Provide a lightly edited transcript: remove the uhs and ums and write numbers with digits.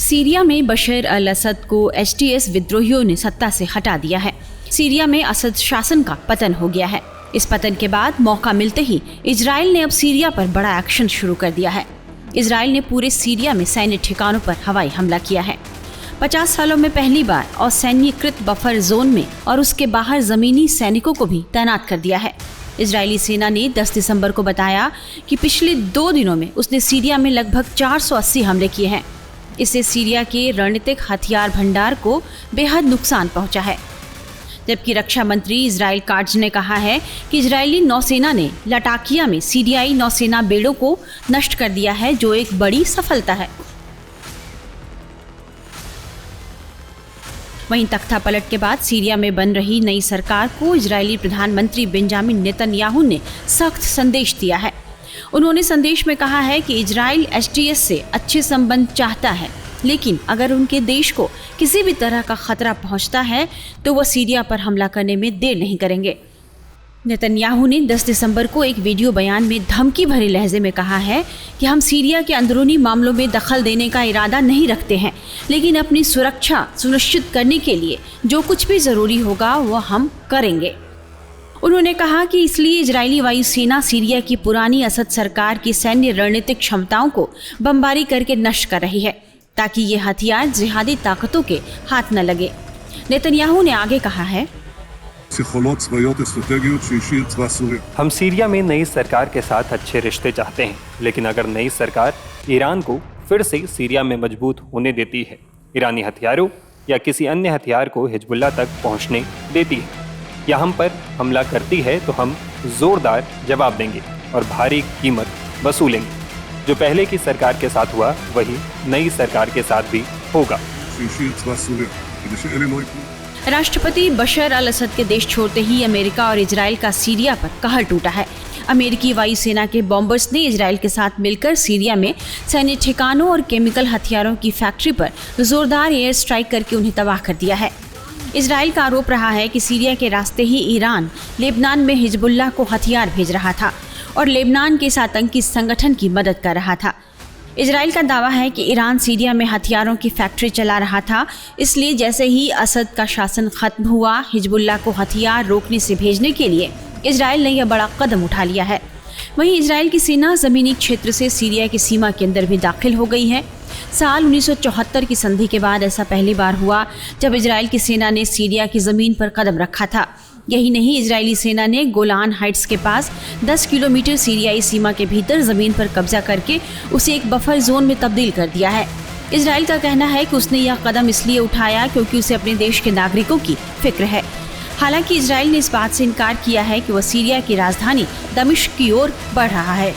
Syria में बशर अल असद को HTS विद्रोहियों ने सत्ता से हटा दिया है। सीरिया में असद शासन का पतन हो गया है। इस पतन के बाद मौका मिलते ही इजराइल ने अब सीरिया पर बड़ा एक्शन शुरू कर दिया है। इजराइल ने पूरे सीरिया में सैन्य ठिकानों पर हवाई हमला किया है। 50 सालों में पहली बार और सैन्यकृत बफर जोन में और उसके बाहर जमीनी सैनिकों को भी तैनात कर दिया है। इजरायली सेना ने 10 दिसंबर को बताया कि पिछले 2 दिनों में उसने सीरिया में लगभग 480 हमले किए हैं। इससे सीरिया के रणनीतिक हथियार भंडार को बेहद नुकसान पहुंचा है। जबकि रक्षा मंत्री इजराइल काट्ज ने कहा है कि इजरायली नौसेना ने लटाकिया में सीरियाई नौसेना बेड़ों को नष्ट कर दिया है, जो एक बड़ी सफलता है। वहीं तख्ता पलट के बाद सीरिया में बन रही नई सरकार को इजरायली प्रधानमंत्री बेंजामिन नेतन्याहू ने सख्त संदेश दिया है। उन्होंने संदेश में कहा है कि इजराइल HTS से अच्छे संबंध चाहता है, लेकिन अगर उनके देश को किसी भी तरह का खतरा पहुंचता है तो वह सीरिया पर हमला करने में देर नहीं करेंगे। नेतन्याहू ने 10 दिसंबर को एक वीडियो बयान में धमकी भरे लहजे में कहा है कि हम सीरिया के अंदरूनी मामलों में दखल देने का इरादा नहीं रखते हैं, लेकिन अपनी सुरक्षा सुनिश्चित करने के लिए जो कुछ भी जरूरी होगा वह हम करेंगे। उन्होंने कहा कि इसलिए इजरायली वायुसेना सीरिया की पुरानी असद सरकार की सैन्य रणनीतिक क्षमताओं को बमबारी करके नष्ट कर रही है, ताकि ये हथियार जिहादी ताकतों के हाथ न लगे। नेतन्याहू ने आगे कहा है, हम सीरिया में नई सरकार के साथ अच्छे रिश्ते चाहते हैं, लेकिन अगर नई सरकार ईरान को फिर से सीरिया में मजबूत होने देती है, ईरानी हथियारों या किसी अन्य हथियार को हिजबुल्लाह तक पहुंचने देती है या हम पर हमला करती है, तो हम जोरदार जवाब देंगे और भारी कीमत वसूलेंगे। जो पहले की सरकार के साथ हुआ वही नई सरकार के साथ भी होगा। राष्ट्रपति बशर अल असद के देश छोड़ते ही अमेरिका और इजराइल का सीरिया पर कहर टूटा है। अमेरिकी वायुसेना के बॉम्बर्स ने इजराइल के साथ मिलकर सीरिया में सैन्य ठिकानों और केमिकल हथियारों की फैक्ट्री पर जोरदार एयर स्ट्राइक करके उन्हें तबाह कर दिया है। इजराइल का आरोप रहा है कि सीरिया के रास्ते ही ईरान लेबनान में हिजबुल्लाह को हथियार भेज रहा था और लेबनान के इस आतंकी संगठन की मदद कर रहा था। इजराइल का दावा है कि ईरान सीरिया में हथियारों की फैक्ट्री चला रहा था, इसलिए जैसे ही असद का शासन खत्म हुआ, हिजबुल्लाह को हथियार रोकने से भेजने के लिए इजराइल ने यह बड़ा कदम उठा लिया है। वहीं इजराइल की सेना जमीनी क्षेत्र से सीरिया की सीमा के अंदर भी दाखिल हो गई है। साल 1974 की संधि के बाद ऐसा पहली बार हुआ जब इजराइल की सेना ने सीरिया की जमीन पर कदम रखा था। यही नहीं, इजरायली सेना ने गोलान हाइट्स के पास 10 किलोमीटर सीरियाई सीमा के भीतर जमीन पर कब्जा करके उसे एक बफर जोन में तब्दील कर दिया है। इजराइल का कहना है कि उसने यह कदम इसलिए उठाया क्योंकि उसे अपने देश के नागरिकों की फिक्र है। हालांकि इजराइल ने इस बात से इनकार किया है कि वह सीरिया की राजधानी दमिश्क की ओर बढ़ रहा है।